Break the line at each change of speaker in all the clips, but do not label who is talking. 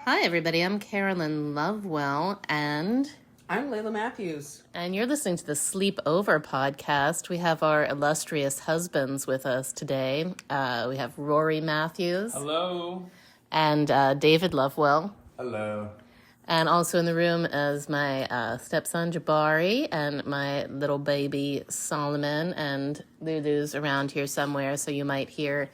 Hi, everybody. I'm Carolyn Lovewell, and
I'm Laila Matthews.
And you're listening to the Sleepover podcast. We have our illustrious husbands with us today. We have Rory Matthews.
Hello.
And David Lovewell.
Hello.
And also in the room is my stepson, Jabari, and my little baby, Solomon. And Lulu's around here somewhere, so you might hear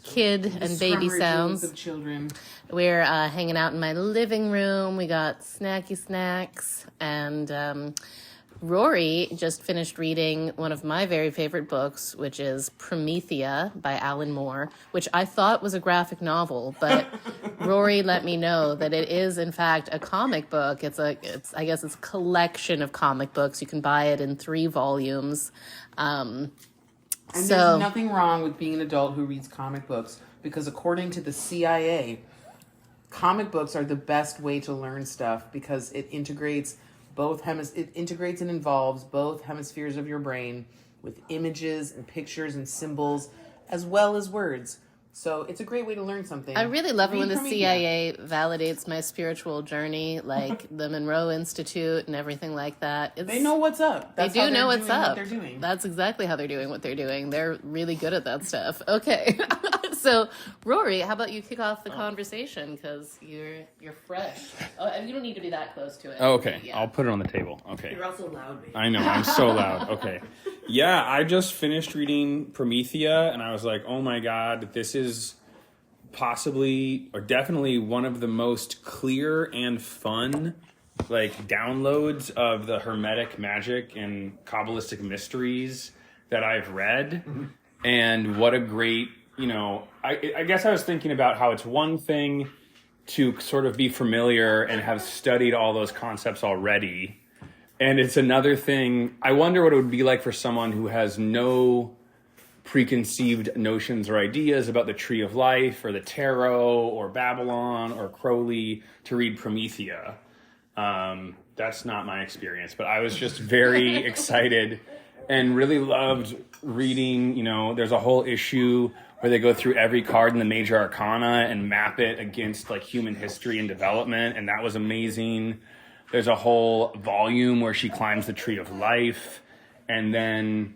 kid and baby sounds
of children.
We're hanging out in my living room. We got snacky snacks, and Rory just finished reading one of my very favorite books, which is Promethea by Alan Moore, which I thought was a graphic novel, but Rory let me know that it is in fact a comic book. It's a collection of comic books. You can buy it in 3 volumes.
And there's nothing wrong with being an adult who reads comic books, because according to the CIA, comic books are the best way to learn stuff because it integrates and involves both hemispheres of your brain with images and pictures and symbols as well as words. So it's a great way to learn something.
I really love it when the CIA validates my spiritual journey, like the Monroe Institute and everything like that.
They know what's up.
They do know what's up.
What they're doing.
That's exactly how they're doing what they're doing. They're really good at that stuff. Okay. So, Rory, how about you kick off the conversation, because you're fresh. Oh, you don't need to be that close to it.
Oh, okay.
Yeah.
I'll put it on the table. Okay.
You're also loud, baby.
I know. I'm so loud. Okay. Yeah, I just finished reading Promethea, and I was like, oh my God, this is possibly or definitely one of the most clear and fun downloads of the Hermetic magic and Kabbalistic mysteries that I've read. And what a great, I guess I was thinking about how it's one thing to sort of be familiar and have studied all those concepts already. And it's another thing, I wonder what it would be like for someone who has no preconceived notions or ideas about the Tree of Life or the Tarot or Babylon or Crowley to read Promethea. That's not my experience, but I was just very excited and really loved reading. There's a whole issue where they go through every card in the major arcana and map it against human history and development, and that was amazing. There's a whole volume where she climbs the Tree of Life, and then,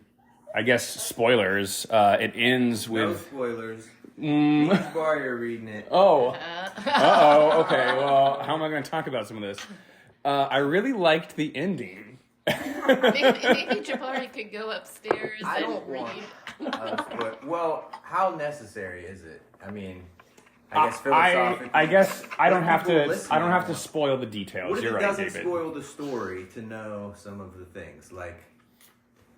I guess, spoilers, it ends with...
No spoilers. Which bar you're reading it?
Oh. Uh-oh, okay, well, how am I going to talk about some of this? I really liked the ending.
Maybe Jabari could go upstairs and read.
Well, how necessary is it? I mean... I guess philosophically.
I guess I don't have to spoil the details.
What if
You're
it
right,
doesn't
David.
spoil the story to know some of the things, like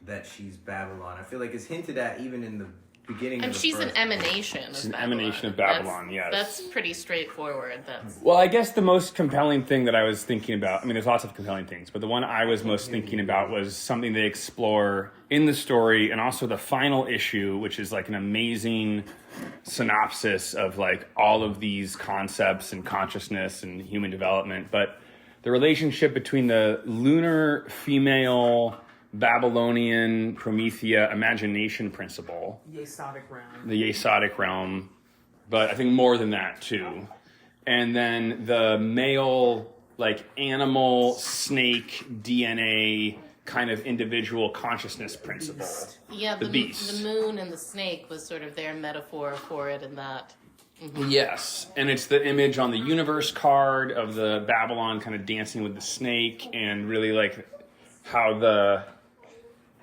that she's Babylon? I feel like it's hinted at even in the beginning.
And
of the
she's
first
an emanation.
She's an emanation of Babylon. Yes,
that's pretty straightforward.
Well, I guess the most compelling thing that I was thinking about. I mean, there's lots of compelling things, but the one I was most thinking about was something they explore in the story, and also the final issue, which is an amazing synopsis of all of these concepts and consciousness and human development, but the relationship between the lunar female Babylonian Promethea imagination principle,
The
Yesodic realm, but I think more than that too, and then the male animal snake DNA kind of individual consciousness principle.
Yeah,
the beast.
The moon and the snake was sort of their metaphor for it in that. Mm-hmm.
Yes, and it's the image on the universe card of the Babylon kind of dancing with the snake, and really how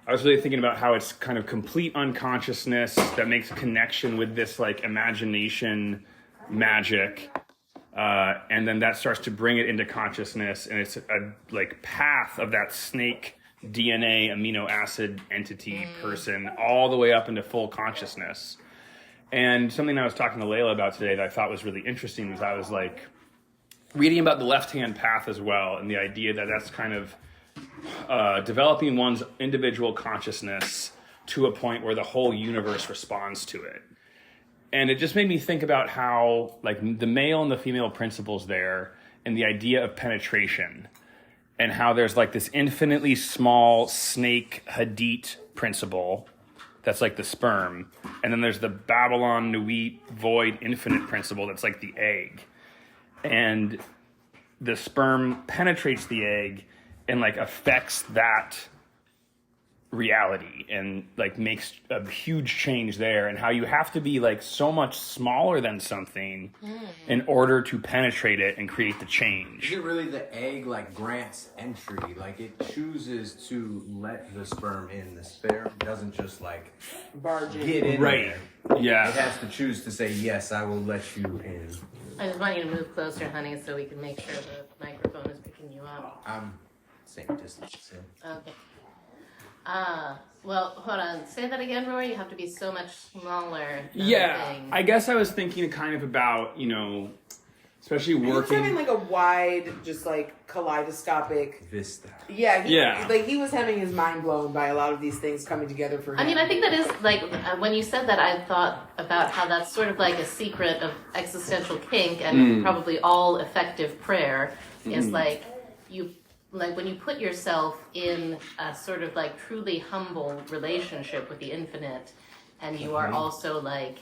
I was really thinking about how it's kind of complete unconsciousness that makes a connection with this imagination magic. And then that starts to bring it into consciousness, and it's a path of that snake DNA amino acid entity person all the way up into full consciousness. And something I was talking to Laila about today that I thought was really interesting was I was reading about the left-hand path as well, and the idea that that's kind of developing one's individual consciousness to a point where the whole universe responds to it. And it just made me think about how the male and the female principles there, and the idea of penetration, and how there's this infinitely small snake hadit principle that's the sperm, and then there's the Babylon Nuit void infinite principle that's the egg. and the sperm penetrates the egg and like affects that reality and like makes a huge change there, and how you have to be like so much smaller than something in order to penetrate it and create the change.
Is it really the egg like grants entry? Like it chooses to let the sperm in. The sperm doesn't just like
Barge in.
get in
Right.
there.
Yeah.
It has to choose to say, yes, I will let you in.
I just want you to move closer, honey, so we can make sure the microphone is picking you up.
I'm same distance. So.
Okay. Well, hold on. Say that again, Rory. You have to be so much smaller. Than
Yeah,
the thing.
I guess I was thinking kind of about, you know, especially
He's
working.
having like a wide, just like kaleidoscopic.
Vista.
Yeah.
Yeah.
Like he was having his mind blown by a lot of these things coming together for him.
I mean, I think that is like when you said that, I thought about how that's sort of like a secret of existential kink and probably all effective prayer is like you. Like when you put yourself in a sort of like truly humble relationship with the infinite, and you are also like,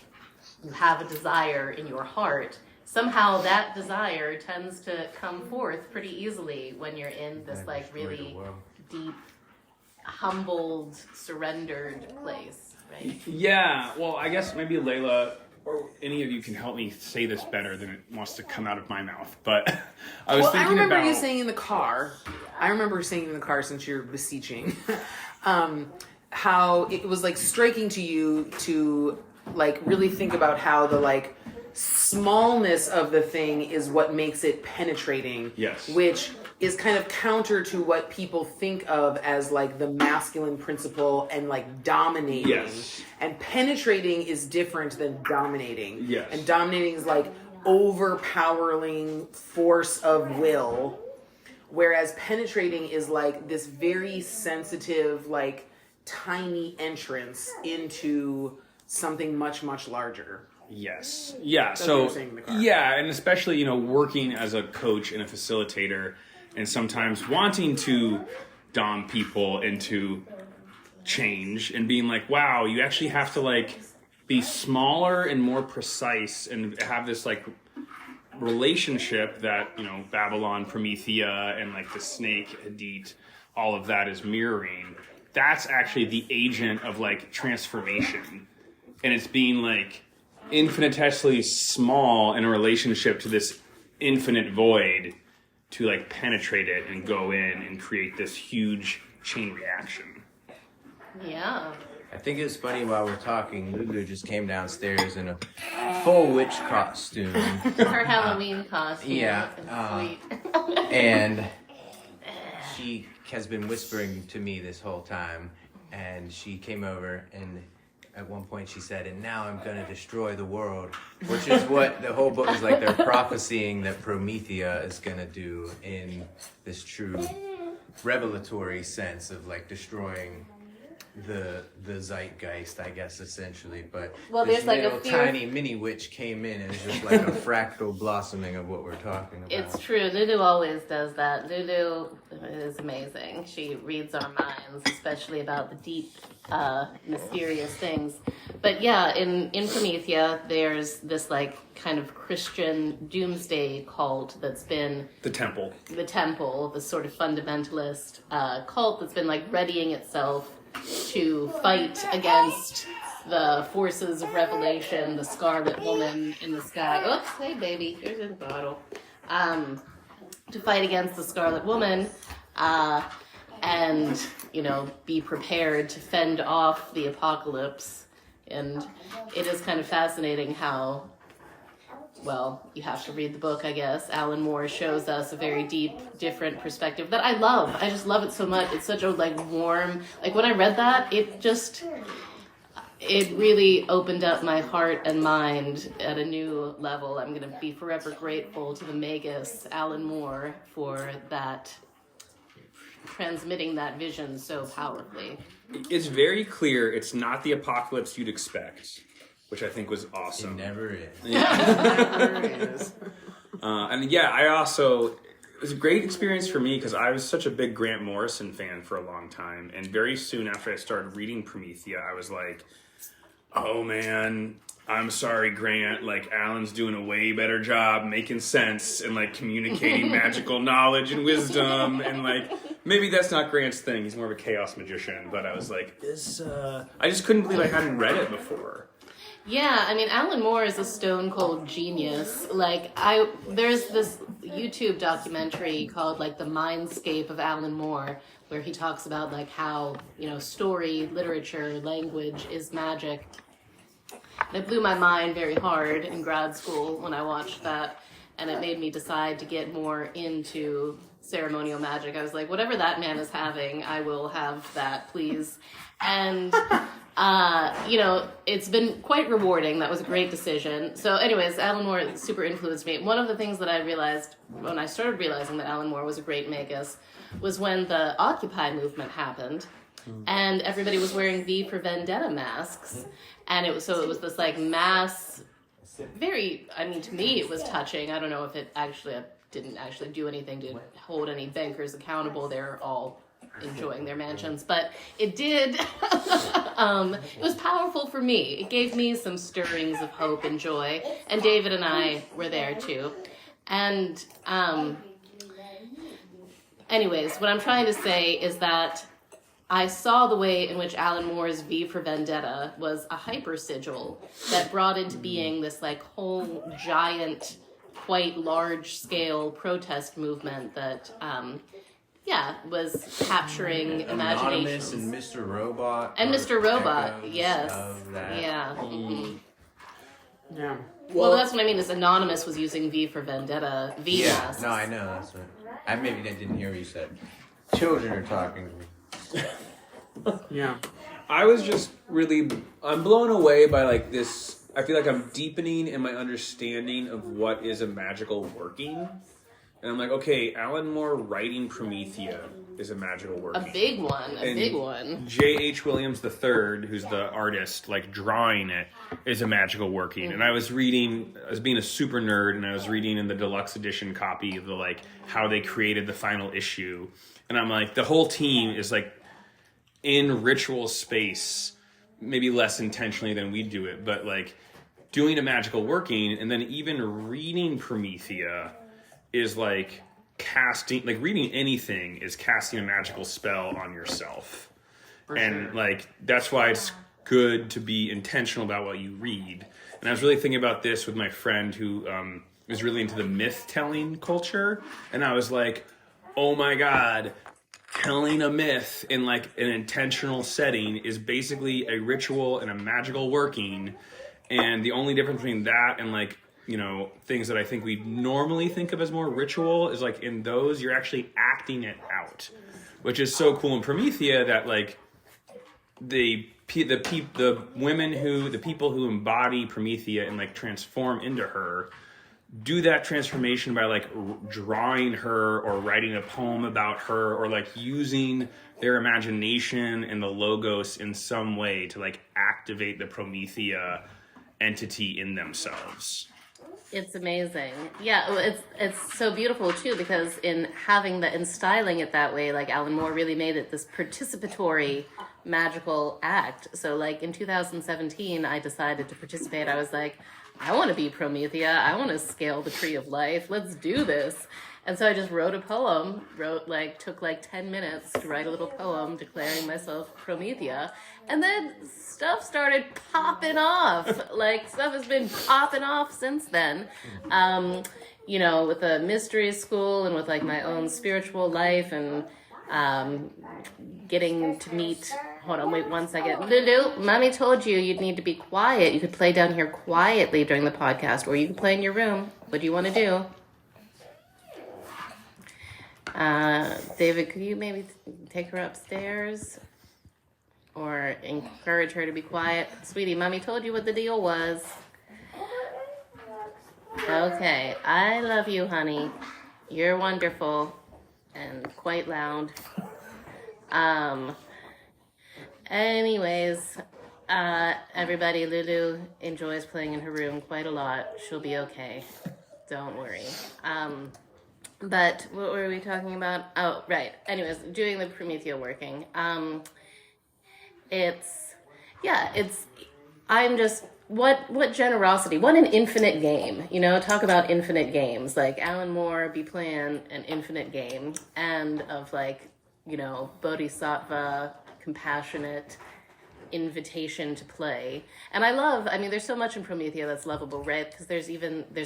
you have a desire in your heart, somehow that desire tends to come forth pretty easily when you're in this like really deep, humbled, surrendered place, right?
Yeah, well, I guess maybe Layla or any of you can help me say this better than it wants to come out of my mouth. But I was thinking
remember
about
you saying in the car. I remember saying in the car, since you're beseeching, how it was like striking to you to like really think about how the like smallness of the thing is what makes it penetrating.
Yes.
Which is kind of counter to what people think of as like the masculine principle and like dominating.
Yes.
And penetrating is different than dominating.
Yes.
And dominating is like overpowering force of will. Whereas penetrating is like this very sensitive, like tiny entrance into something much, much larger.
Yes. Yeah.
what
So
you're saying in the car.
yeah, and especially, you know, working as a coach and a facilitator, and sometimes wanting to dom people into change and being like, wow, you actually have to like be smaller and more precise and have this like relationship that, you know, Babylon, Promethea, and like the snake, Hadith, all of that is mirroring. That's actually the agent of like transformation. And it's being like infinitesimally small in a relationship to this infinite void to like penetrate it and go in and create this huge chain reaction.
Yeah.
I think it's funny while we're talking, Lulu just came downstairs in a full witch costume.
Her Halloween costume.
Yeah,
Sweet.
And she has been whispering to me this whole time. And she came over and at one point she said, and now I'm going to destroy the world. Which is what the whole book is like. They're prophesying that Promethea is going to do in this true revelatory sense of like destroying the zeitgeist, I guess, essentially. But
Well,
this
there's like a
little
fear-
tiny mini witch came in and it's just like a fractal blossoming of what we're talking about.
It's true. Lulu always does that. Lulu is amazing. She reads our minds, especially about the deep, mysterious things. But yeah, in Promethea, there's this like kind of Christian doomsday cult that's been
The temple.
the temple, the sort of fundamentalist cult that's been like readying itself to fight against the forces of revelation, the Scarlet Woman in the sky. Oops, hey baby, here's your bottle. To fight against the Scarlet Woman, and you know, be prepared to fend off the apocalypse. And it is kind of fascinating how, well, you have to read the book, I guess. Alan Moore shows us a very deep, different perspective that I love. I just love it so much. It's such a like warm, like when I read that, it really opened up my heart and mind at a new level. I'm going to be forever grateful to the Magus, Alan Moore, for that, transmitting that vision so powerfully.
It's very clear it's not the apocalypse you'd expect, which I think was
It
awesome.
never is.
There it is.
And yeah, I also, it was a great experience for me because I was such a big Grant Morrison fan for a long time. And very soon after I started reading Promethea, I was like, oh man, I'm sorry, Grant, like, Alan's doing a way better job making sense and, like, communicating magical knowledge and wisdom, and, like, maybe that's not Grant's thing. He's more of a chaos magician, but I was like, I just couldn't believe I hadn't read it before.
Yeah, I mean, Alan Moore is a stone cold genius. Like, there's this YouTube documentary called, like, The Mindscape of Alan Moore, where he talks about, like, how, story, literature, language is magic. And it blew my mind very hard in grad school when I watched that, and it made me decide to get more into ceremonial magic. I was like, whatever that man is having, I will have that, please. And it's been quite rewarding. That was a great decision. So anyways, Alan Moore super influenced me. One of the things that I realized when I started realizing that Alan Moore was a great magus was when the Occupy movement happened and everybody was wearing V for Vendetta masks. And it was this like mass, to me it was touching. I don't know if it didn't actually do anything to hold any bankers accountable. They're all enjoying their mansions, but it did. It was powerful for me. It gave me some stirrings of hope and joy, and David and I were there too. And anyways, what I'm trying to say is that I saw the way in which Alan Moore's V for Vendetta was a hyper sigil that brought into being this like whole giant, quite large scale protest movement that was capturing imaginations.
Anonymous and Mr. Robot.
And Mr. Robot, yes.
Of that.
Yeah. Mm-hmm.
Yeah.
Well, that's what I mean, is Anonymous was using V for Vendetta, V masks.
No, I know, that's what... I didn't hear what you said. Children are talking to me.
Yeah.
I was just I'm blown away by, like, this. I feel like I'm deepening in my understanding of what is a magical working. And I'm like, okay, Alan Moore writing Promethea is a magical working.
A big one.
J.H. Williams III, who's the artist, like, drawing it, is a magical working. Mm-hmm. And I was being a super nerd, and I was reading in the deluxe edition copy of the, like, how they created the final issue. And I'm like, the whole team is, like, in ritual space, maybe less intentionally than we do it, but, like, doing a magical working, and then even reading Promethea is like casting, like reading anything is casting a magical spell on yourself. And like, that's why it's good to be intentional about what you read. And I was really thinking about this with my friend who is really into the myth telling culture. And I was like, oh my God, telling a myth in like an intentional setting is basically a ritual and a magical working. And the only difference between that and like, things that I think we normally think of as more ritual is like in those, you're actually acting it out, which is so cool in Promethea that like the people who embody Promethea and like transform into her do that transformation by like drawing her or writing a poem about her or like using their imagination and the logos in some way to like activate the Promethea entity in themselves.
It's amazing. Yeah, it's so beautiful too, because in styling it that way, like Alan Moore really made it this participatory magical act. So like in 2017, I decided to participate. I was like, I want to be Promethea. I want to scale the tree of life. Let's do this. And so I just wrote a poem, took 10 minutes to write a little poem declaring myself Promethea. And then stuff started popping off. Like, stuff has been popping off since then. With the mystery school and with, like, my own spiritual life and getting to meet... Hold on, wait 1 second. Lulu, Mommy told you you'd need to be quiet. You could play down here quietly during the podcast, or you can play in your room. What do you want to do? David, could you maybe take her upstairs or encourage her to be quiet? Sweetie, Mommy told you what the deal was. Okay, I love you, honey. You're wonderful and quite loud. Anyways, everybody, Lulu enjoys playing in her room quite a lot. She'll be okay. Don't worry. But what were we talking about? Oh, right. Anyways, doing the Promethea what generosity, what an infinite game, you know, talk about infinite games, like Alan Moore be playing an infinite game, and of like, you know, bodhisattva, compassionate invitation to play. And I mean, there's so much in Promethea that's lovable, right? Because there's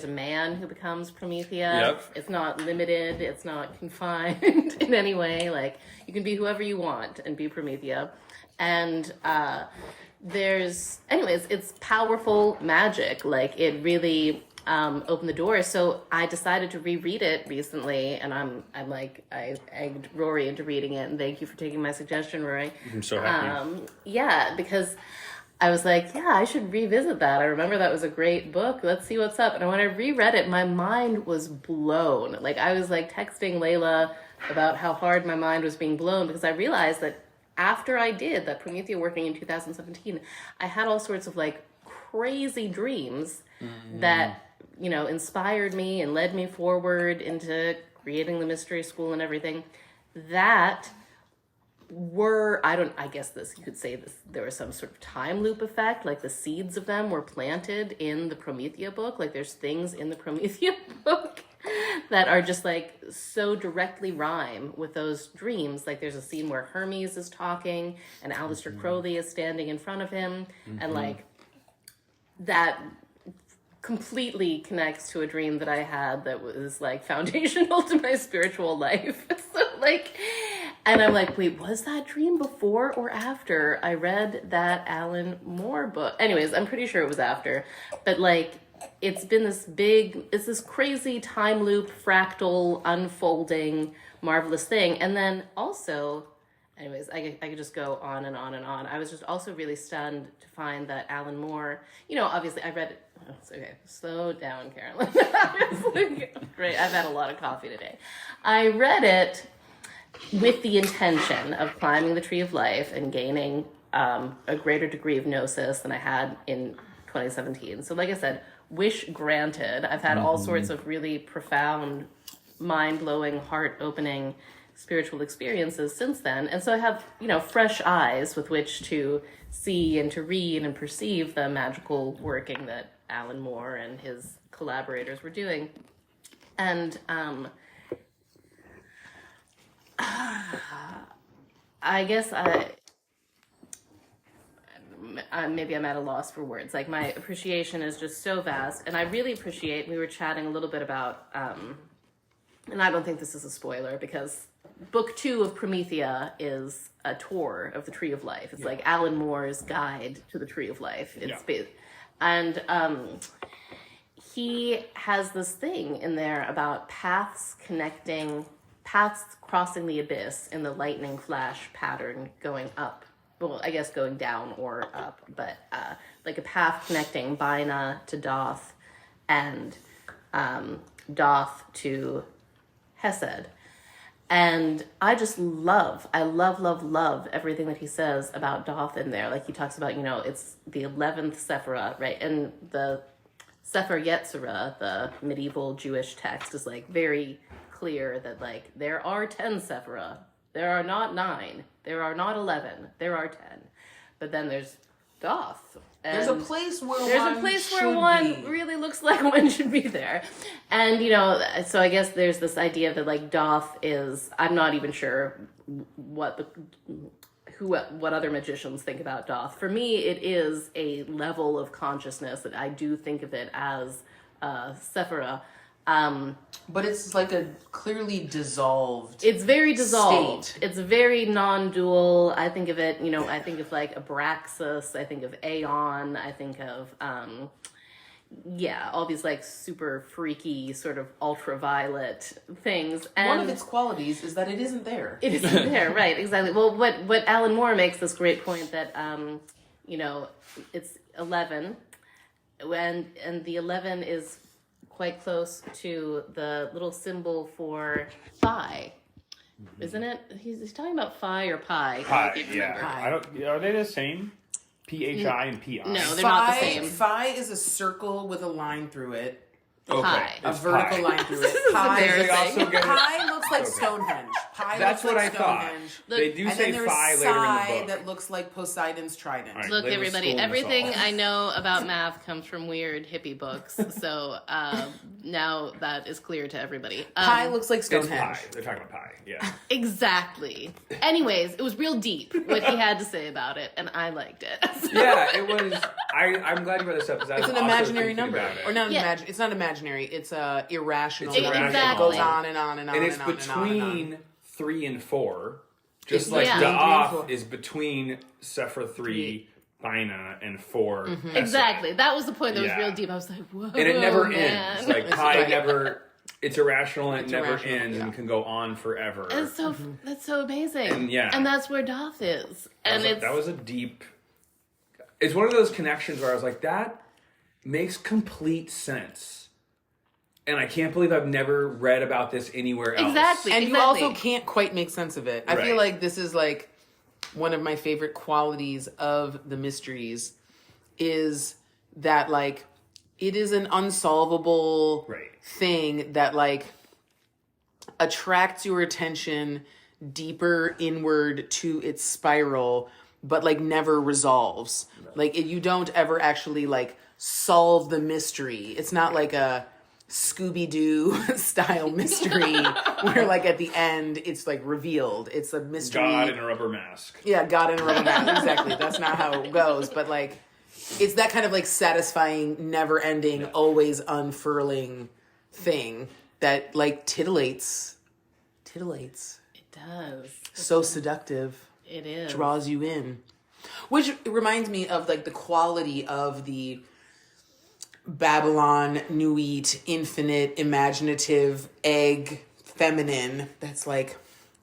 a man who becomes Promethea.
Yep.
It's not limited, it's not confined in any way. Like, you can be whoever you want and be Promethea. And it's powerful magic. Like, it really opened the door. So I decided to reread it recently, and I egged Rory into reading it, and thank you for taking my suggestion, Rory.
I'm so happy.
Yeah, because I was like, yeah, I should revisit that. I remember that was a great book. Let's see what's up. And when I reread it, my mind was blown. Like, I was like texting Layla about how hard my mind was being blown, because I realized that after I did that Promethea working in 2017, I had all sorts of like crazy dreams that, you know, inspired me and led me forward into creating the mystery school and everything, that were, I guess you could say this, there was some sort of time loop effect, like the seeds of them were planted in the Promethea book. Like, there's things in the Promethea book that are just like so directly rhyme with those dreams. Like, there's a scene where Hermes is talking and Aleister Crowley is standing in front of him, and like that completely connects to a dream that I had that was like foundational to my spiritual life. So like, and I'm like, wait, was that dream before or after I read that Alan Moore book? Anyways, I'm pretty sure it was after, but like, it's this crazy time loop, fractal, unfolding, marvelous thing. And then also, anyways, I could just go on and on and on. I was just also really stunned to find that Alan Moore, you know, obviously I read it. Oh, it's okay. Slow down, Carolyn. Great. I've had a lot of coffee today. I read it with the intention of climbing the tree of life and gaining a greater degree of gnosis than I had in 2017. So like I said, wish granted. I've had all sorts of really profound, mind-blowing, heart-opening spiritual experiences since then. And so I have, you know, fresh eyes with which to see and to read and perceive the magical working that Alan Moore and his collaborators were doing. And I guess maybe I'm at a loss for words. Like, my appreciation is just so vast. And I really appreciate, we were chatting a little bit about, and I don't think this is a spoiler, because book 2 of Promethea is a tour of the Tree of Life. It's like Alan Moore's guide to the Tree of Life. And he has this thing in there about paths crossing the abyss in the lightning flash pattern going up. Well, I guess going down or up, but like a path connecting Bina to Doth and Doth to Hesed. And I just love everything that he says about Doth in there. Like, he talks about, you know, it's the 11th Sephirah, right? And the Sefer Yetzirah, the medieval Jewish text, is like very clear that like there are 10 Sephirah. There are not 9. There are not 11. There are 10. But then there's Doth.
There's a place where
one really looks like one should be there. And, you know, so I guess there's this idea that like Doth is, I'm not even sure what other magicians think about Doth. For me, it is a level of consciousness that I do think of it as Sephirah.
But it's like a clearly dissolved.
It's very dissolved.
State.
It's very non-dual. I think of it, you know, I think of like Abraxas. I think of Aeon. I think of, all these like super freaky sort of ultraviolet things. And
one of its qualities is that it isn't there.
It isn't there, right? Exactly. Well, what Alan Moore makes this great point that, you know, it's 11, and the 11 is quite close to the little symbol for phi, isn't it? He's talking about phi or pi.
Pi, yeah. I don't. Are they the same? PHI and PI.
No, they're not the same.
Phi is a circle with a line through it.
Okay.
Pi.
A vertical line through it.
This is embarrassing.
Pi looks like Stonehenge. Pi
That's
looks
what
like
I thought.
Stonehenge.
They do
And
say
then there's
phi later
Psi
in the book.
that looks like Poseidon's trident.
All right,
Look,
Layla's
everybody,
schooling us
everything
all.
I know about math comes from weird hippie books. So now that is clear to everybody.
Pi looks like
It's
Stonehenge.
pi. They're talking about pi. Yeah.
Exactly. Anyways, it was real deep what he had to say about it, and I liked it.
Yeah, it was. I'm glad you brought this up because
It's an imaginary number, or not
Yeah.
It's not imaginary. It's irrational.
It's
number.
irrational.
It goes on and on and on.
And it's
on and on and on.
between 3 and 4. Just
It's
like
between
three and
Da'af
four.
is between Sephra 3, Bina, and 4.
Mm-hmm.
Esser.
Exactly. That was the point that was
Yeah.
real deep. I was like, whoa,
And it never
man.
ends. Like
It's
pi
right.
never. It's irrational and
It's
it never
irrational,
ends
yeah.
and can go on forever.
It's so that's so amazing.
And, yeah.
And that's where Doth is. And
That was a deep. It's one of those connections where I was like, that makes complete sense. And I can't believe I've never read about this anywhere else.
Exactly.
And you also can't quite make sense of it. I feel
Right.
like this is like one of my favorite qualities of the mysteries is that like it is an unsolvable
Right.
thing that like attracts your attention deeper inward to its spiral, but like never resolves. Like you don't ever actually like solve the mystery. It's not like a Scooby-Doo style mystery where like at the end it's like revealed. It's a mystery.
God in a rubber mask.
Yeah, God in a rubber band. Exactly. That's not how it goes. But like, it's that kind of like satisfying, never ending, always unfurling thing that like titillates.
It does.
So seductive.
It is.
Draws you in. Which reminds me of like the quality of the Babylon, Nuit, infinite, imaginative, egg, feminine. That's like,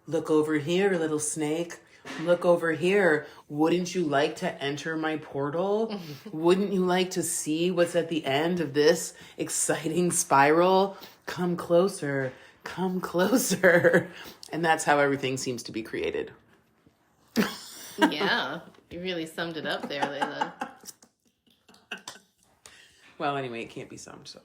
look over here, little snake. Look over here. Wouldn't you like to enter my portal? Wouldn't you like to see what's at the end of this exciting spiral? Come closer. Come closer. And that's how everything seems to be created.
Yeah. You really summed it up there, Layla.
Well, anyway, it can't be summed, so.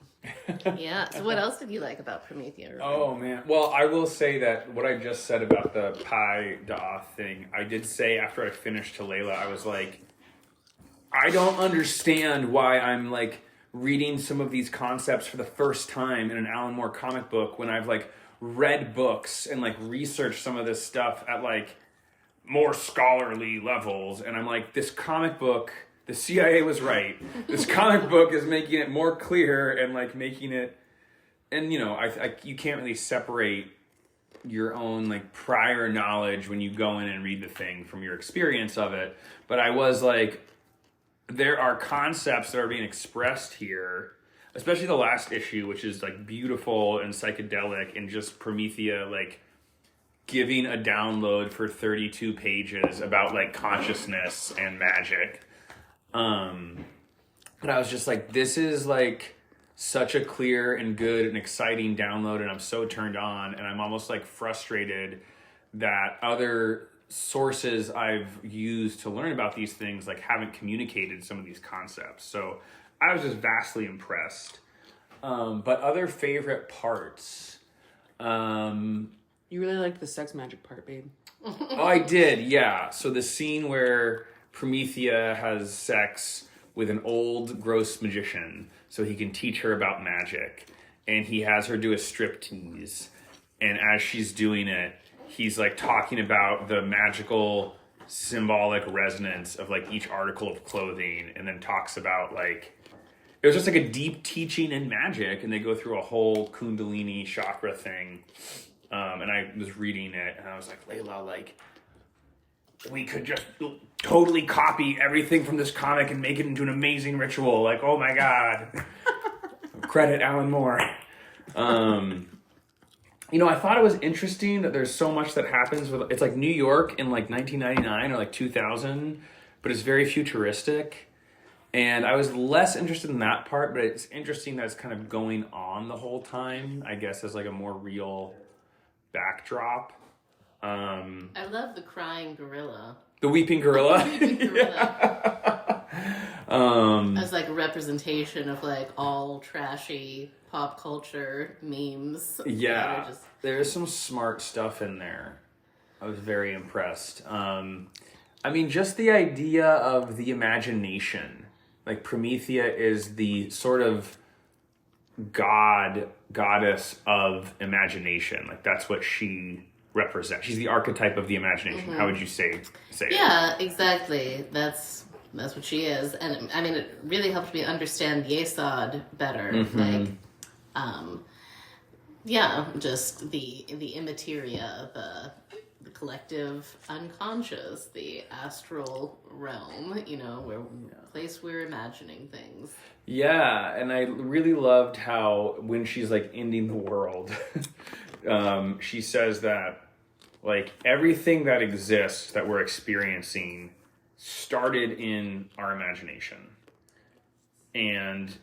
Yeah. So what else did you like about Promethea?
Oh man. Well, I will say that what I just said about the pi Da'ath thing, I did say after I finished to Layla, I was like, I don't understand why I'm like reading some of these concepts for the first time in an Alan Moore comic book when I've like read books and like researched some of this stuff at like more scholarly levels, and I'm like, this comic book, the CIA was right. This comic book is making it more clear and like making it, and you know, I you can't really separate your own like prior knowledge when you go in and read the thing from your experience of it. But I was like, there are concepts that are being expressed here, especially the last issue, which is like beautiful and psychedelic, and just Promethea like giving a download for 32 pages about like consciousness and magic. But I was just like, this is like such a clear and good and exciting download, and I'm so turned on, and I'm almost like frustrated that other sources I've used to learn about these things like haven't communicated some of these concepts. So I was just vastly impressed. But other favorite parts,
You really liked the sex magic part, babe.
oh, I did, yeah. So the scene where Promethea has sex with an old, gross magician so he can teach her about magic. And he has her do a striptease. And as she's doing it, he's like talking about the magical symbolic resonance of like each article of clothing, and then talks about like, it was just like a deep teaching in magic, and they go through a whole Kundalini chakra thing. And I was reading it, and I was like, Layla, like, we could just totally copy everything from this comic and make it into an amazing ritual. Like, oh my God. Credit Alan Moore. You know, I thought it was interesting that there's so much that happens with, it's like New York in like 1999 or like 2000, but it's very futuristic. And I was less interested in that part, but it's interesting that it's kind of going on the whole time, I guess, as like a more real backdrop.
I love the crying gorilla.
The weeping gorilla.
Weeping gorilla. As like a representation of like all trashy pop culture memes.
Yeah,
Just...
there's some smart stuff in there. I was very impressed. I mean, just the idea of the imagination. Like, Promethea is the sort of goddess of imagination. Like, that's what she represents. She's the archetype of the imagination. How would you say it?
Yeah, exactly. That's what she is. And I mean, it really helped me understand Yesod better. Like, just the immateria, the collective unconscious, the astral realm, where place we're imagining things.
Yeah, and I really loved how when she's like ending the world, she says that like everything that exists that we're experiencing started in our imagination. And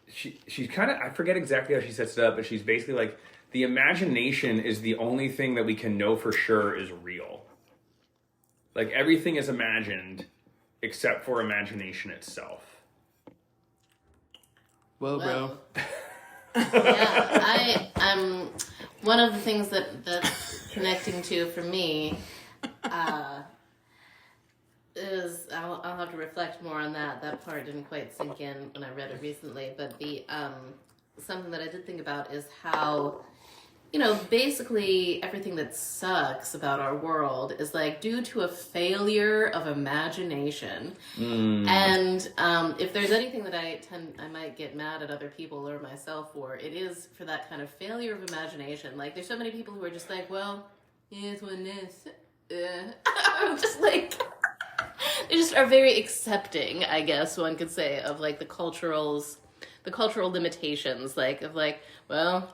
she's kind of, I forget exactly how she sets it up, but she's basically like, the imagination is the only thing that we can know for sure is real. Like, everything is imagined except for imagination itself.
Whoa, bro.
Yeah, I'm one of the things that's connecting to for me is I'll have to reflect more on that. That part didn't quite sink in when I read it recently, but the something that I did think about is how, basically everything that sucks about our world is like due to a failure of imagination. And if there's anything that I might get mad at other people or myself for, it is for that kind of failure of imagination. Like, there's so many people who are just like, well, here's what it is. I'm just like, they just are very accepting, I guess one could say, of like the cultural limitations, well,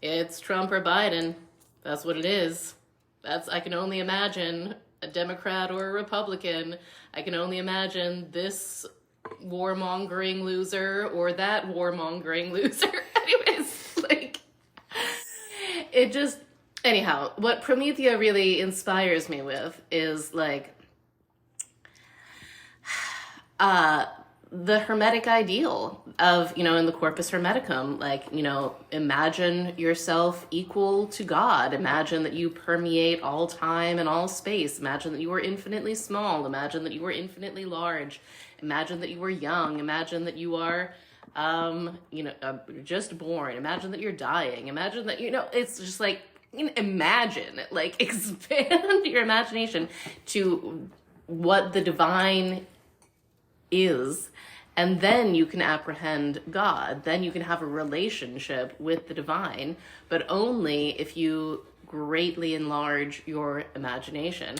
it's Trump or Biden. That's what it is. I can only imagine a Democrat or a Republican. I can only imagine this warmongering loser or that warmongering loser. Anyways, anyhow, what Promethea really inspires me with is the Hermetic ideal of, in the Corpus Hermeticum, imagine yourself equal to God. Imagine that you permeate all time and all space. Imagine that you are infinitely small. Imagine that you are infinitely large. Imagine that you are young. Imagine that you are, just born. Imagine that you're dying. Imagine that, it's just imagine, expand your imagination to what the divine is, and then you can apprehend God. Then you can have a relationship with the divine, but only if you greatly enlarge your imagination.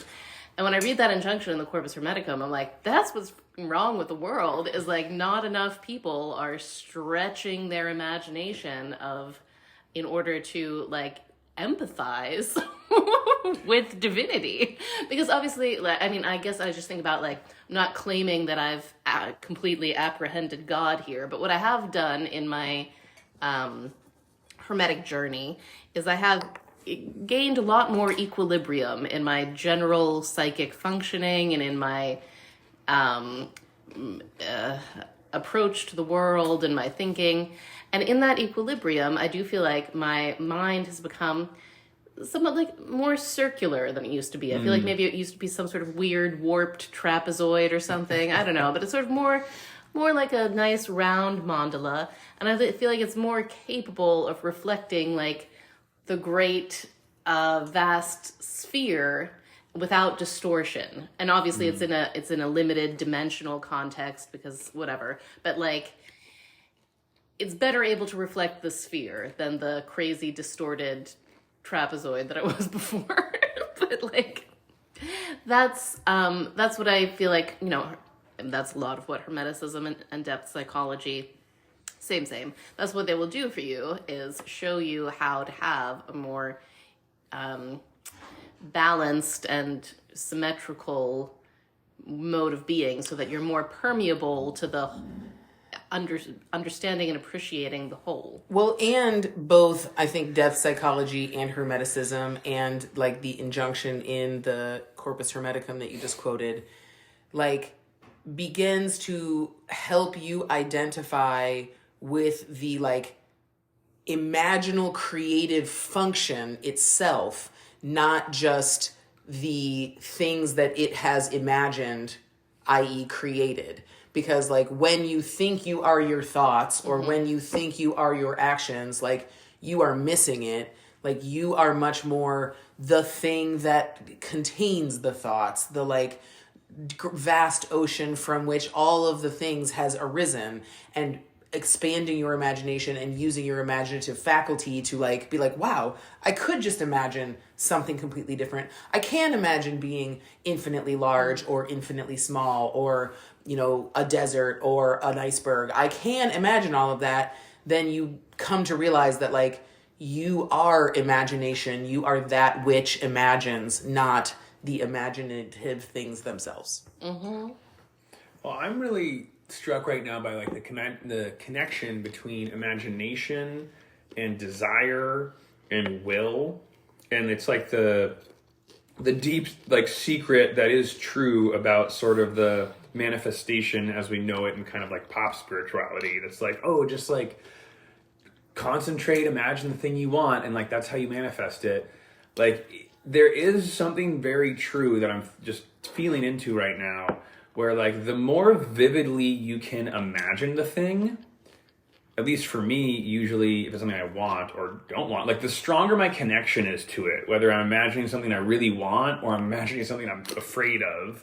And when I read that injunction in the Corpus Hermeticum, I'm like, that's what's wrong with the world, is not enough people are stretching their imagination in order to empathize with divinity. Because obviously, I guess I just think about I'm not claiming that I've completely apprehended God here, but what I have done in my Hermetic journey is I have gained a lot more equilibrium in my general psychic functioning and in my approach to the world and my thinking. And in that equilibrium, I do feel like my mind has become somewhat more circular than it used to be. I feel like maybe it used to be some sort of weird warped trapezoid or something. I don't know, but it's sort of more like a nice round mandala. And I feel like it's more capable of reflecting the great vast sphere without distortion. And obviously it's in a limited dimensional context because whatever. But it's better able to reflect the sphere than the crazy distorted trapezoid that I was before. But that's what I feel like, and that's a lot of what Hermeticism and depth psychology, same. That's what they will do for you, is show you how to have a more balanced and symmetrical mode of being so that you're more permeable to the understanding and appreciating the whole.
Well, and both, I think, depth psychology and Hermeticism and the injunction in the Corpus Hermeticum that you just quoted, begins to help you identify with the like imaginal creative function itself, not just the things that it has imagined, i.e. created. Because like when you think you are your thoughts or when you think you are your actions, like you are missing it. Like you are much more the thing that contains the thoughts, the like vast ocean from which all of the things has arisen, and expanding your imagination and using your imaginative faculty to like be like, wow, I could just imagine something completely different. I can imagine being infinitely large or infinitely small or, you know, a desert or an iceberg. I can imagine all of that. Then you come to realize that like you are imagination. You are that which imagines, not the imaginative things themselves.
Well, I'm really struck right now by like the connection between imagination and desire and will, and it's like the deep like secret that is true about sort of the manifestation as we know it in kind of like pop spirituality. That's like, oh, just like concentrate, imagine the thing you want, and like that's how you manifest it. Like there is something very true that I'm just feeling into right now, where like the more vividly you can imagine the thing, at least for me, usually if it's something I want or don't want, like the stronger my connection is to it, whether I'm imagining something I really want or I'm imagining something I'm afraid of,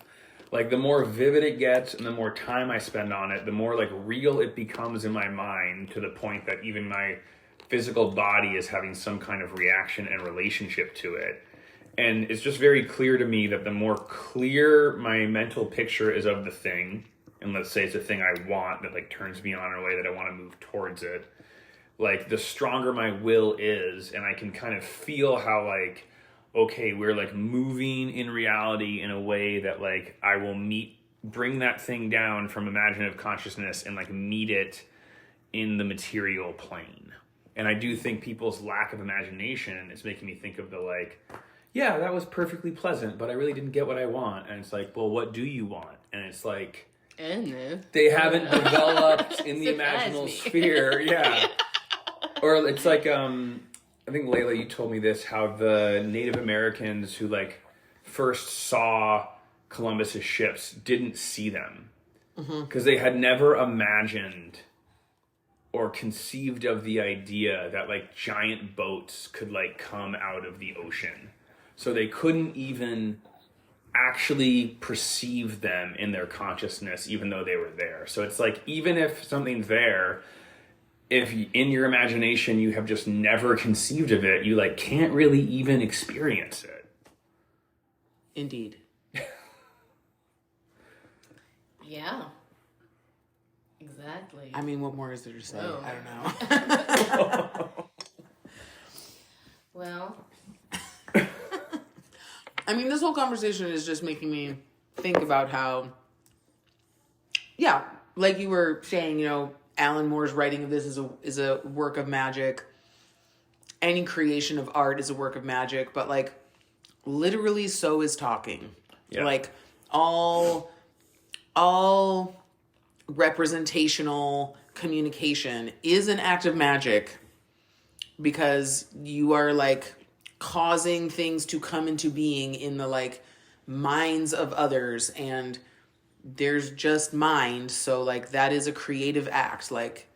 like the more vivid it gets and the more time I spend on it, the more like real it becomes in my mind, to the point that even my physical body is having some kind of reaction and relationship to it. And it's just very clear to me that the more clear my mental picture is of the thing, and let's say it's a thing I want that like turns me on in a way that I want to move towards it, like the stronger my will is, and I can kind of feel how like, okay, we're like moving in reality in a way that like I will bring that thing down from imaginative consciousness and like meet it in the material plane. And I do think people's lack of imagination is making me think of the like, yeah, that was perfectly pleasant, but I really didn't get what I want. And it's like, well, what do you want? And it's like, they haven't developed in the imaginal sphere. Yeah. Or it's like, I think Laila, you told me this, how the Native Americans who like first saw Columbus's ships didn't see them because they had never imagined or conceived of the idea that like giant boats could like come out of the ocean. So they couldn't even actually perceive them in their consciousness, even though they were there. So it's like, even if something's there, if in your imagination you have just never conceived of it, you like can't really even experience it.
Indeed.
Yeah. Exactly.
I mean, what more is there to say?
Oh.
I don't know.
Well,
I mean, this whole conversation is just making me think about how, yeah, like you were saying, you know, Alan Moore's writing of this is a work of magic. Any creation of art is a work of magic, but like literally so is talking. Yeah. Like all representational communication is an act of magic, because you are like causing things to come into being in the like minds of others, and there's just mind, so like that is a creative act. Like,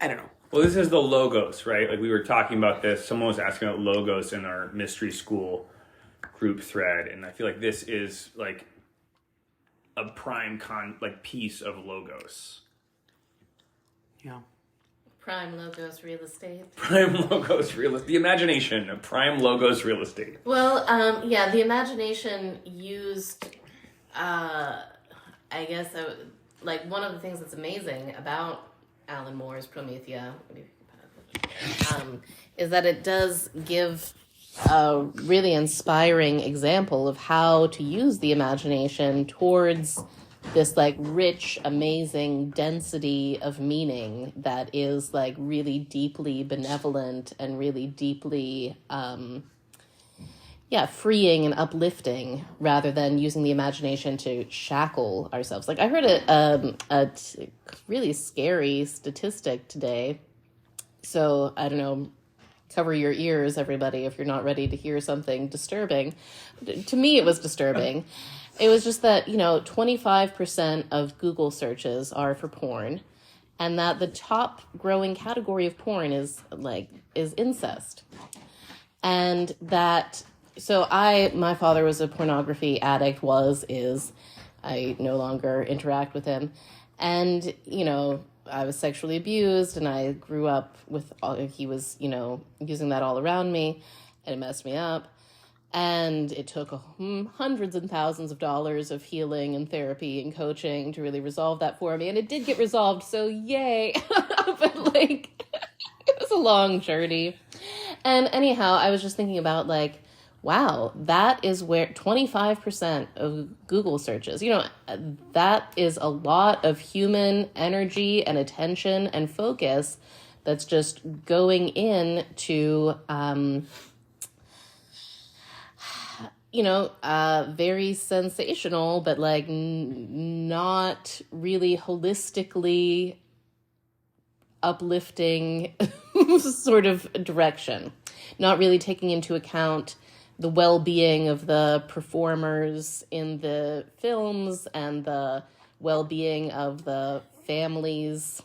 I don't know.
Well, this is the logos, right? Like we were talking about this, someone was asking about logos in our mystery school group thread, and I feel like this is like a prime piece of logos.
Yeah.
prime logos real estate.
Prime logos real estate. The imagination of prime logos real estate.
Well, yeah, the imagination used, I guess, like one of the things that's amazing about Alan Moore's Promethea is that it does give a really inspiring example of how to use the imagination towards this like rich, amazing density of meaning that is like really deeply benevolent and really deeply freeing and uplifting rather than using the imagination to shackle ourselves. Like I heard really scary statistic today. So I don't know, cover your ears, everybody, if you're not ready to hear something disturbing. To me, it was disturbing. It was just that, 25% of Google searches are for porn, and that the top growing category of porn is incest. And that, so my father was a pornography addict, is. I no longer interact with him. And, I was sexually abused, and I grew up with, he was, using that all around me, and it messed me up. And it took hundreds and thousands of dollars of healing and therapy and coaching to really resolve that for me. And it did get resolved, so yay. But it was a long journey. And anyhow, I was just thinking about wow, that is where 25% of Google searches, that is a lot of human energy and attention and focus that's just going into, very sensational, but not really holistically uplifting sort of direction, not really taking into account the well-being of the performers in the films and the well-being of the families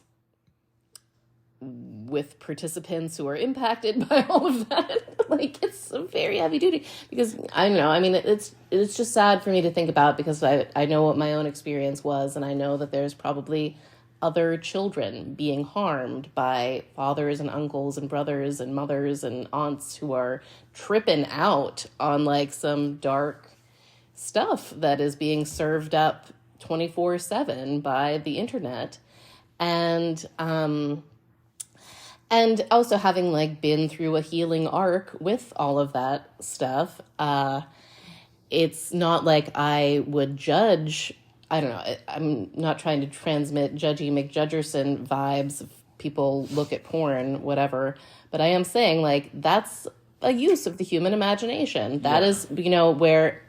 with participants who are impacted by all of that. It's very heavy duty, because I don't know. I mean, it's just sad for me to think about, because I know what my own experience was, and I know that there's probably other children being harmed by fathers and uncles and brothers and mothers and aunts who are tripping out on some dark stuff that is being served up 24/7 by the internet. And also having been through a healing arc with all of that stuff, it's not like I would judge. I don't know. I'm not trying to transmit judgy McJudgerson vibes if people look at porn, whatever. But I am saying that's a use of the human imagination. That is, where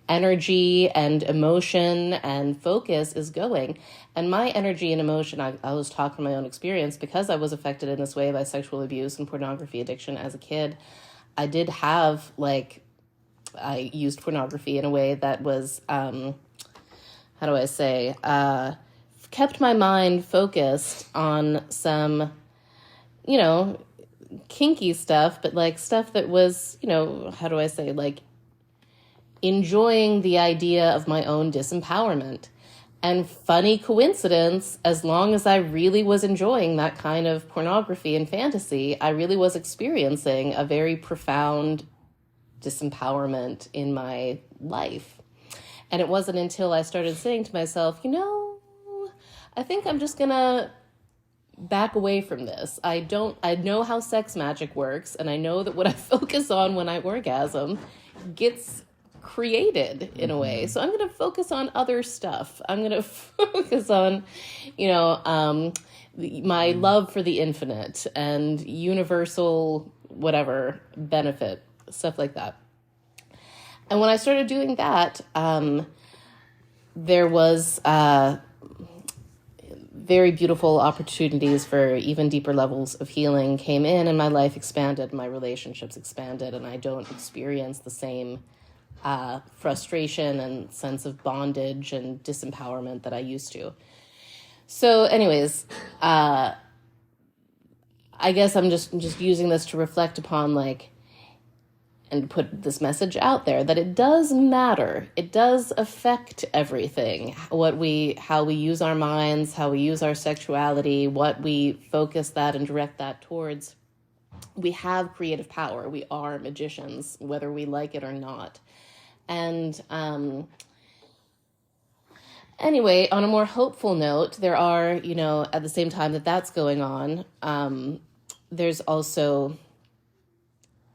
energy and emotion and focus is going. And my energy and emotion, I was talking from my own experience, because I was affected in this way by sexual abuse and pornography addiction as a kid. I did have I used pornography in a way that was, kept my mind focused on some, kinky stuff, but stuff that was, enjoying the idea of my own disempowerment. And funny coincidence, as long as I really was enjoying that kind of pornography and fantasy, I really was experiencing a very profound disempowerment in my life. And it wasn't until I started saying to myself, I think I'm just gonna back away from this. I know how sex magic works, and I know that what I focus on when I orgasm gets created in a way. So I'm going to focus on other stuff. I'm going to focus on, my love for the infinite and universal, whatever, benefit, stuff like that. And when I started doing that, there was very beautiful opportunities for even deeper levels of healing came in, and my life expanded, my relationships expanded, and I don't experience the same frustration and sense of bondage and disempowerment that I used to. So anyways, I guess I'm just using this to reflect upon and put this message out there that it does matter. It does affect everything. How we use our minds, how we use our sexuality, what we focus that and direct that towards. We have creative power. We are magicians, whether we like it or not. And anyway, on a more hopeful note, there are, at the same time that that's going on, there's also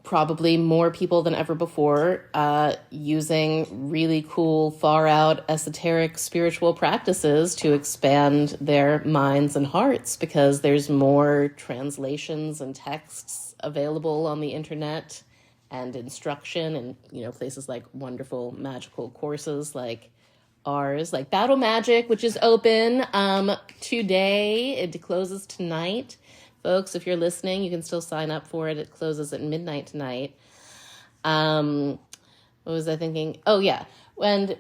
probably more people than ever before using really cool, far out, esoteric spiritual practices to expand their minds and hearts, because there's more translations and texts available on the internet and instruction and, places like wonderful magical courses like ours, like Battle Magic, which is open today. It closes tonight. Folks, if you're listening, you can still sign up for it. It closes at midnight tonight. What was I thinking? Oh, yeah. And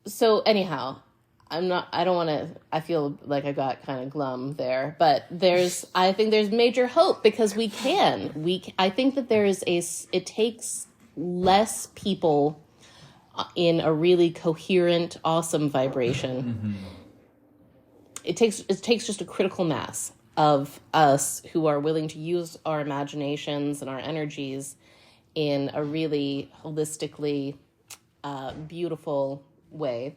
so anyhow, I feel like I got kind of glum there, but I think there's major hope because I think that it takes less people in a really coherent, awesome vibration. It takes just a critical mass of us who are willing to use our imaginations and our energies in a really holistically beautiful way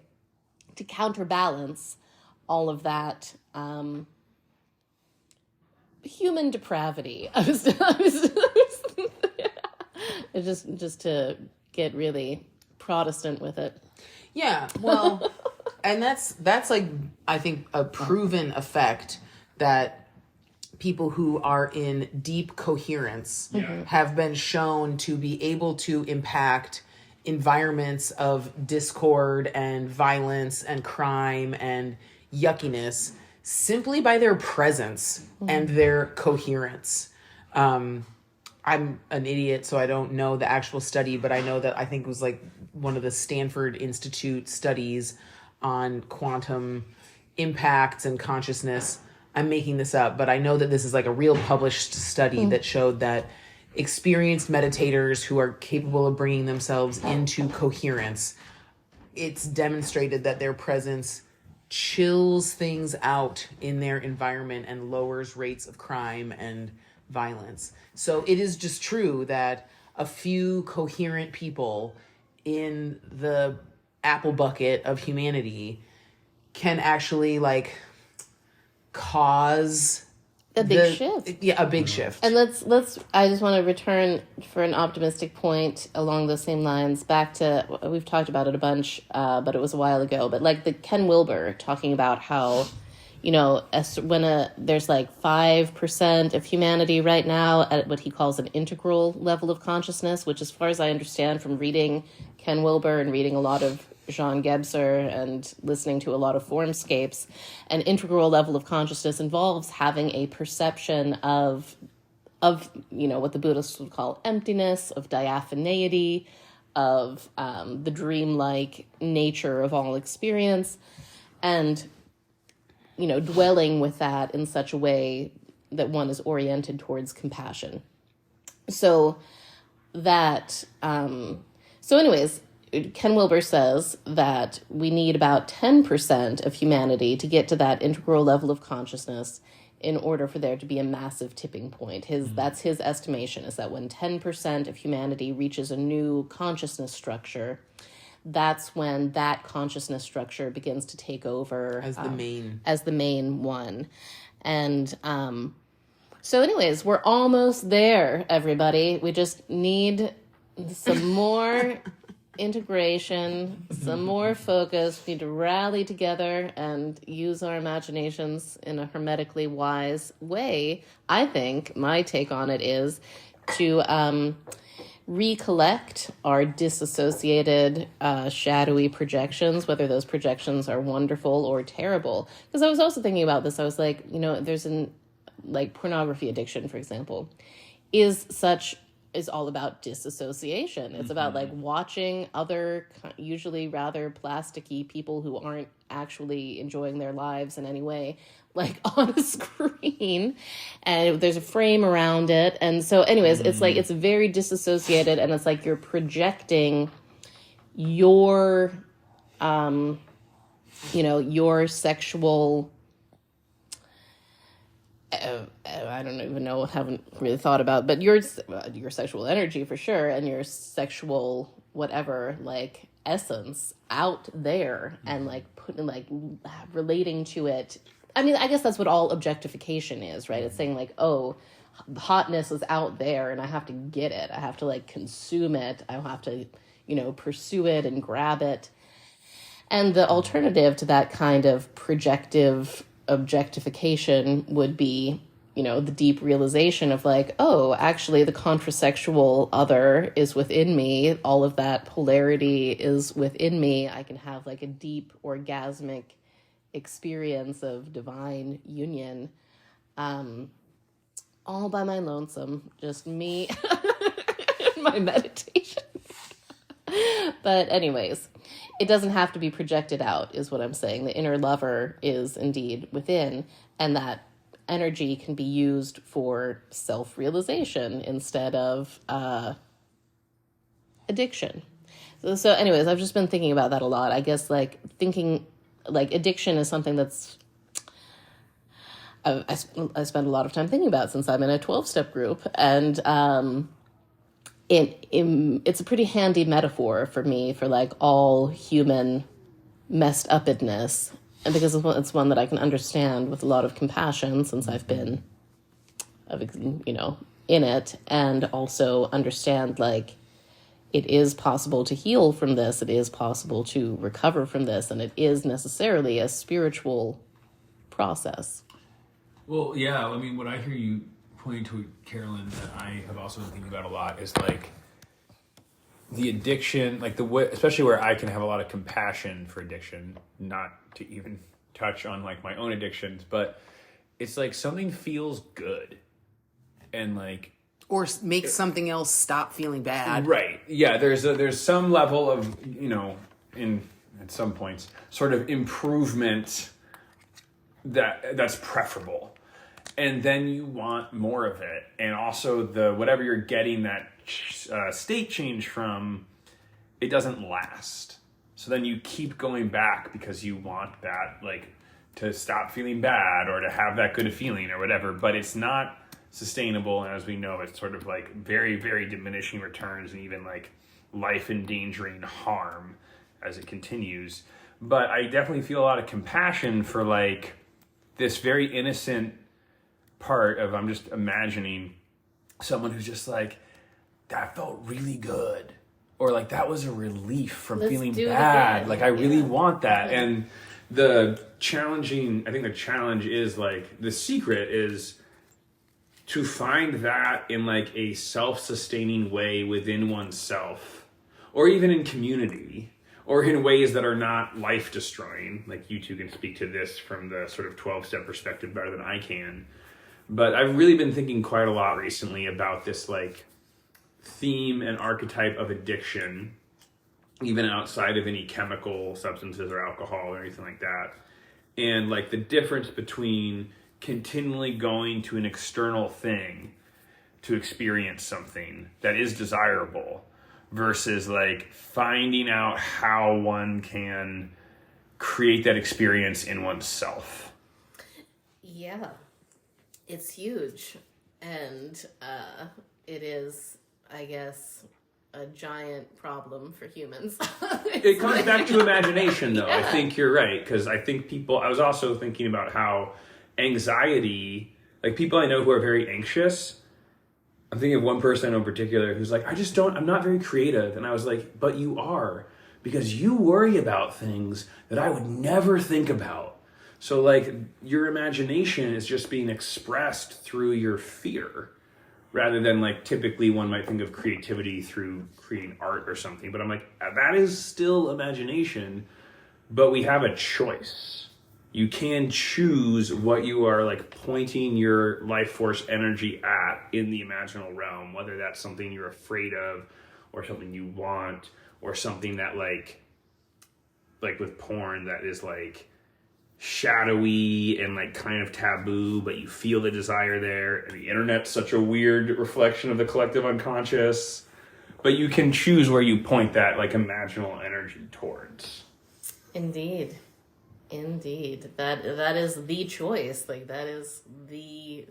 to counterbalance all of that human depravity. Just to get really Protestant with it.
Yeah, well, and that's like, I think, a proven effect that people who are in deep coherence have been shown to be able to impact environments of discord and violence and crime and yuckiness simply by their presence and their coherence. I'm an idiot, so I don't know the actual study, but I know that I think it was like one of the Stanford Institute studies on quantum impacts and consciousness. I'm making this up, but I know that this is like a real published study that showed that experienced meditators who are capable of bringing themselves into coherence, it's demonstrated that their presence chills things out in their environment and lowers rates of crime and violence. So it is just true that a few coherent people in the apple bucket of humanity can actually like cause
a big shift.
Yeah, a big shift.
And I just want to return for an optimistic point along those same lines back to, we've talked about it a bunch, but it was a while ago, but like the Ken Wilber talking about how, there's like 5% of humanity right now at what he calls an integral level of consciousness, which as far as I understand from reading Ken Wilber and reading a lot of Jean Gebser and listening to a lot of Formscapes, an integral level of consciousness involves having a perception of what the Buddhists would call emptiness, of diaphaneity, of the dreamlike nature of all experience, and dwelling with that in such a way that one is oriented towards compassion. Anyways, Ken Wilber says that we need about 10% of humanity to get to that integral level of consciousness in order for there to be a massive tipping point. That's his estimation, is that when 10% of humanity reaches a new consciousness structure, that's when that consciousness structure begins to take over
as the main
one. And so anyways, we're almost there, everybody. We just need some more integration, some more focus. We need to rally together and use our imaginations in a hermetically wise way. I think my take on it is to recollect our disassociated, shadowy projections, whether those projections are wonderful or terrible. Because I was also thinking about this. I was like, there's pornography addiction, for example, is all about disassociation. It's about like watching other usually rather plasticky people who aren't actually enjoying their lives in any way, like on a screen, and there's a frame around it. And so anyways, it's like, it's very disassociated, and it's like you're projecting your, your sexual, I don't even know, haven't really thought about, but your sexual energy for sure, and your sexual whatever, like, essence out there, and like putting, like, relating to it. I mean, I guess that's what all objectification is, right? It's saying like, oh, hotness is out there and I have to get it. I have to like consume it. I have to, pursue it and grab it. And the alternative to that kind of projective objectification would be, the deep realization of like, oh, actually the contrasexual other is within me. All of that polarity is within me. I can have like a deep orgasmic experience of divine union, all by my lonesome, just me and my meditation. But anyways, it doesn't have to be projected out, is what I'm saying. The inner lover is indeed within, and that energy can be used for self-realization instead of addiction. So anyways, I've just been thinking about that a lot. I guess like thinking like addiction is something that's I spend a lot of time thinking about since I'm in a 12-step group, and it's a pretty handy metaphor for me for like all human messed upness, and because it's one that I can understand with a lot of compassion since I've been, in it, and also understand like it is possible to heal from this, it is possible to recover from this, and it is necessarily a spiritual process.
Well, yeah, I mean, what I hear you pointing to, Carolyn, that I have also been thinking about a lot is like the addiction, like the way, especially where I can have a lot of compassion for addiction, not to even touch on like my own addictions, but it's like something feels good and like,
or make something else stop feeling bad.
Right. Yeah. There's some level of, at some points, sort of improvement that's preferable. And then you want more of it. And also whatever you're getting that state change from, it doesn't last. So then you keep going back because you want that, like, to stop feeling bad or to have that good feeling or whatever. But it's not sustainable, and as we know, it's sort of like very, very diminishing returns and even like life endangering harm as it continues. But I definitely feel a lot of compassion for like this very innocent part of, I'm just imagining someone who's just like, that felt really good, or like that was a relief from feeling bad, like I really want that. And I think the challenge is like, the secret is to find that in like a self-sustaining way within oneself, or even in community, or in ways that are not life-destroying. Like you two can speak to this from the sort of 12-step perspective better than I can. But I've really been thinking quite a lot recently about this like theme and archetype of addiction, even outside of any chemical substances or alcohol or anything like that. And like the difference between continually going to an external thing to experience something that is desirable versus like finding out how one can create that experience in oneself.
Yeah, it's huge. And it is, I guess, a giant problem for humans.
It comes back to imagination, though. Yeah. I think you're right, because I think I was also thinking about how anxiety, like people I know who are very anxious, I'm thinking of one person I know in particular who's like, I'm not very creative. And I was like, but you are, because you worry about things that I would never think about. So like your imagination is just being expressed through your fear, rather than like typically one might think of creativity through creating art or something. But I'm like, that is still imagination, but we have a choice. You can choose what you are like pointing your life force energy at in the imaginal realm, whether that's something you're afraid of or something you want, or something that like with porn that is like shadowy and like kind of taboo, but you feel the desire there. And the internet's such a weird reflection of the collective unconscious, but you can choose where you point that like imaginal energy towards.
Indeed. That is the choice. Like that is the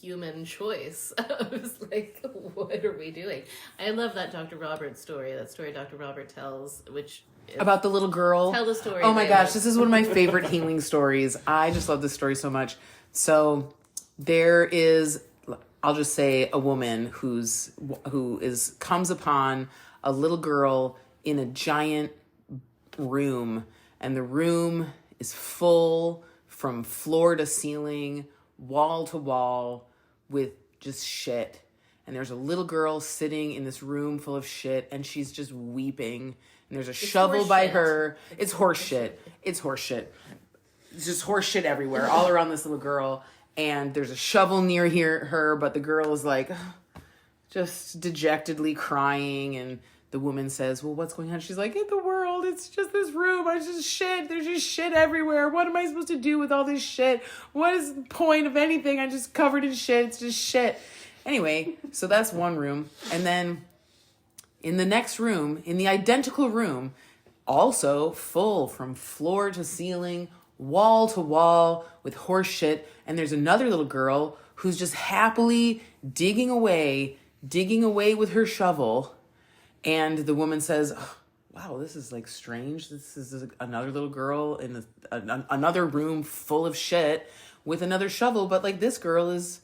human choice. I was like, what are we doing? I love that Dr. Robert story. That story Dr. Robert tells, which
about the little girl.
Tell the story.
Oh my gosh, this is one of my favorite healing stories. I just love this story so much. So there is, I'll just say, a woman who comes upon a little girl in a giant room, and the room is full from floor to ceiling wall to wall with just shit. And there's a little girl sitting in this room full of shit, and she's just weeping. And there's a shovel by her. It's horse shit. It's horse shit. It's just horse shit everywhere, all around this little girl. And there's a shovel near her, but the girl is like just dejectedly crying. And the woman says, well, what's going on? She's like, in the world, it's just this room. It's just shit. There's just shit everywhere. What am I supposed to do with all this shit? What is the point of anything? I'm just covered in shit. It's just shit. Anyway, so that's one room. And then in the next room, in the identical room, also full from floor to ceiling, wall to wall with horse shit. And there's another little girl who's just happily digging away with her shovel. And the woman says, oh, wow, this is like strange. This is another little girl in another room full of shit with another shovel. But like this girl is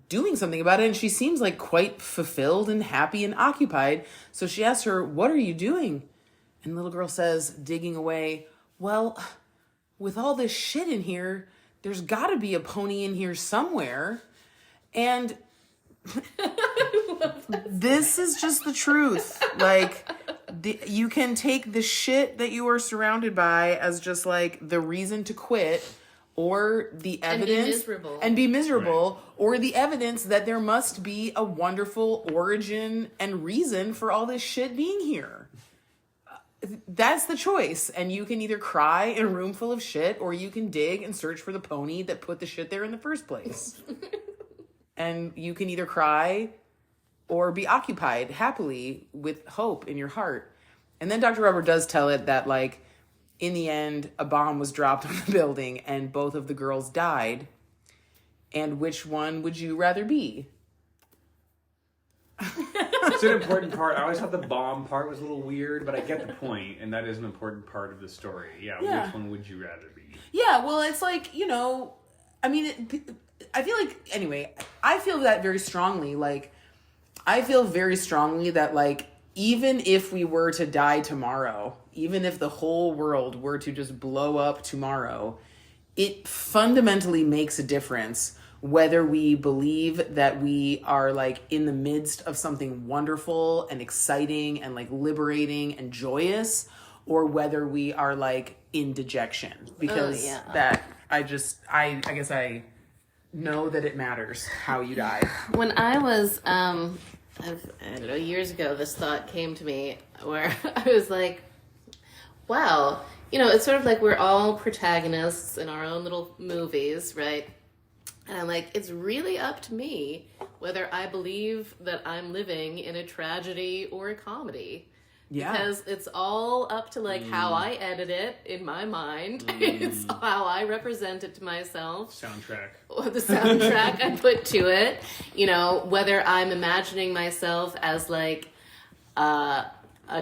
doing something about it. And she seems like quite fulfilled and happy and occupied. So she asks her, what are you doing? And the little girl says, digging away, well, with all this shit in here, there's got to be a pony in here somewhere. And this is just the truth. Like, you can take the shit that you are surrounded by as just like the reason to quit, or the evidence and be miserable, right. Or the evidence that there must be a wonderful origin and reason for all this shit being here. That's the choice. And you can either cry in a room full of shit, or you can dig and search for the pony that put the shit there in the first place. And you can either cry or be occupied happily with hope in your heart. And then Dr. Rubber does tell it that, like, in the end, a bomb was dropped on the building and both of the girls died. And which one would you rather be?
It's an important part. I always thought the bomb part was a little weird, but I get the point, and that is an important part of the story. Yeah. Which one would you rather be?
Yeah, well, it's like, I mean, I feel like, anyway, I feel that very strongly. Like, I feel very strongly that, like, even if we were to die tomorrow, even if the whole world were to just blow up tomorrow, it fundamentally makes a difference whether we believe that we are like in the midst of something wonderful and exciting and like liberating and joyous, or whether we are like in dejection. Because that I guess I know that it matters how you die.
When I was, I don't know, years ago, this thought came to me where I was like, wow, it's sort of like we're all protagonists in our own little movies, right? And I'm like, it's really up to me whether I believe that I'm living in a tragedy or a comedy. Yeah. Because it's all up to like how I edit it in my mind. It's how I represent it to myself.
Soundtrack.
Or the soundtrack I put to it. Whether I'm imagining myself as like a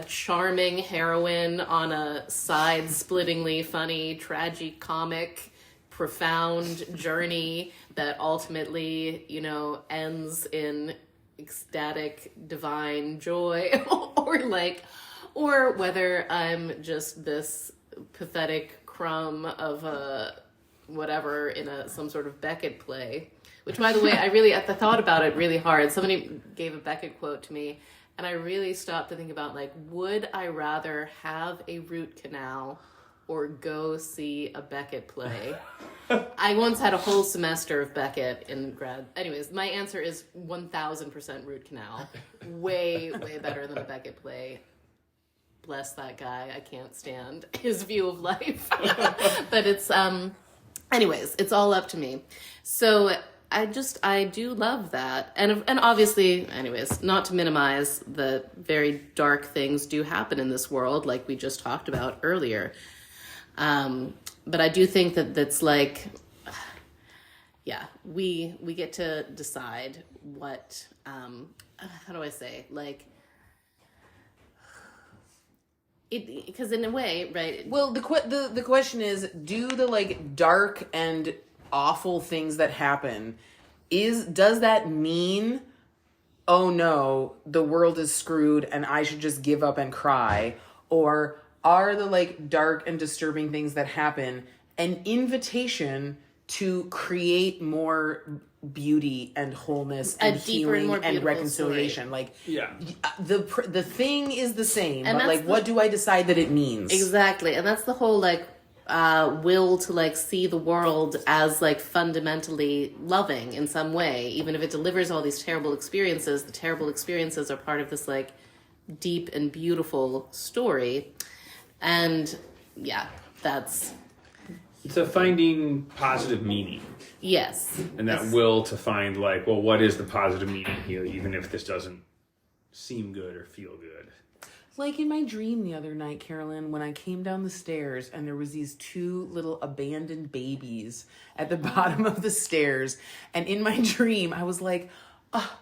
charming heroine on a side-splittingly funny, tragicomic, profound journey that ultimately, ends in ecstatic, divine joy, or whether I'm just this pathetic crumb of whatever in some sort of Beckett play. Which, by the way, I thought about it really hard. Somebody gave a Beckett quote to me, and I really stopped to think about, like, would I rather have a root canal or go see a Beckett play? I once had a whole semester of Beckett in grad. Anyways, my answer is 1000% root canal. Way, way better than a Beckett play. Bless that guy. I can't stand his view of life. But it's, anyways, it's all up to me. So I do love that. And obviously, anyways, not to minimize the very dark things do happen in this world, like we just talked about earlier. But I do think that that's like, we get to decide what, how do I say, like, it, because in a way, right?
Well, the question is, do the like dark and awful things that happen, does that mean, oh no, the world is screwed and I should just give up and cry? Or are the like dark and disturbing things that happen an invitation to create more beauty and wholeness and
deeper and
healing
more
and
beautiful
reconciliation.
story.
Like,
Yeah.
the thing is the same,
And
but
that's
like, what do I decide that it means?
Exactly. And that's the whole like will to like see the world as like fundamentally loving in some way, even if it delivers all these terrible experiences. The terrible experiences are part of this like deep and beautiful story. And yeah, that's
It's a finding positive meaning.
yes.
And that will to find like, well, what is the positive meaning here, even if this doesn't seem good or feel good.
Like in my dream the other night, Carolyn, when I came down the stairs and there was these two little abandoned babies at the bottom of the stairs. And in my dream, I was like, oh,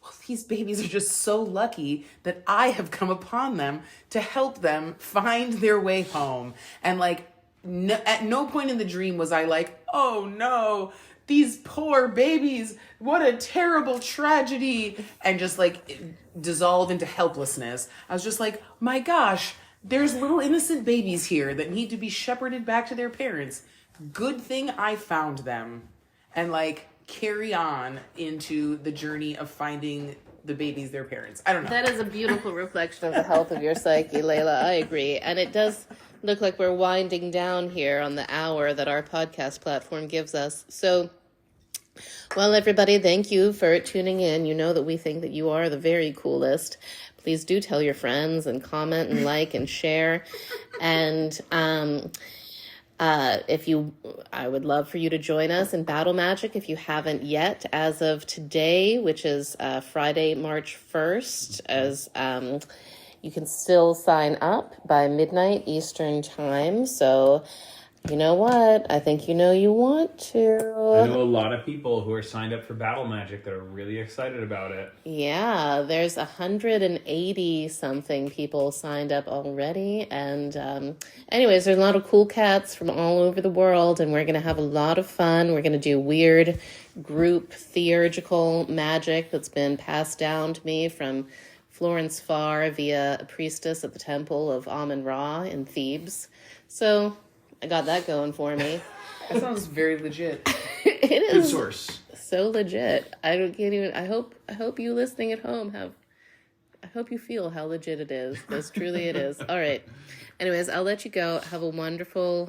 well, these babies are just so lucky that I have come upon them to help them find their way home. And like, at no point in the dream was I like, oh no, these poor babies, what a terrible tragedy, and just like dissolve into helplessness. I was just like, my gosh, there's little innocent babies here that need to be shepherded back to their parents. Good thing I found them. And like carry on into the journey of finding the babies their parents. I don't know.
That is a beautiful reflection of the health of your psyche, Layla. I agree. And it does look like we're winding down here on the hour that our podcast platform gives us. So, well, everybody, thank you for tuning in. You know that we think that you are the very coolest. Please do tell your friends and comment and like and share. And I would love for you to join us in Battle Magic if you haven't yet. As of today, which is Friday, March 1st, as you can still sign up by midnight Eastern time. So, you know what? I think you know you want to.
I know a lot of people who are signed up for Battle Magic that are really excited about it.
Yeah, there's 180 something people signed up already. And anyways, there's a lot of cool cats from all over the world, and we're going to have a lot of fun. We're going to do weird group theurgical magic that's been passed down to me from Florence Farr via a priestess at the temple of Amun-Ra in Thebes. So I got that going for me.
That sounds very legit.
It is
Good source.
so legit. I hope you listening at home I hope you feel how legit it is, because truly it is. All right. Anyways, I'll let you go. Have a wonderful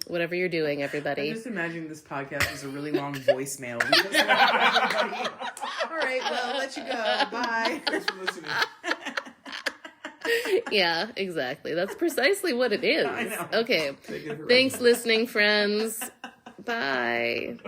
whatever you're doing, everybody.
I'm just imagining this podcast is a really long voicemail. We just love everybody. All right, well, I'll let you go. Bye.
Thanks for listening.
Yeah, exactly. That's precisely what it is.
I know.
Okay. Thanks, listening friends. Bye.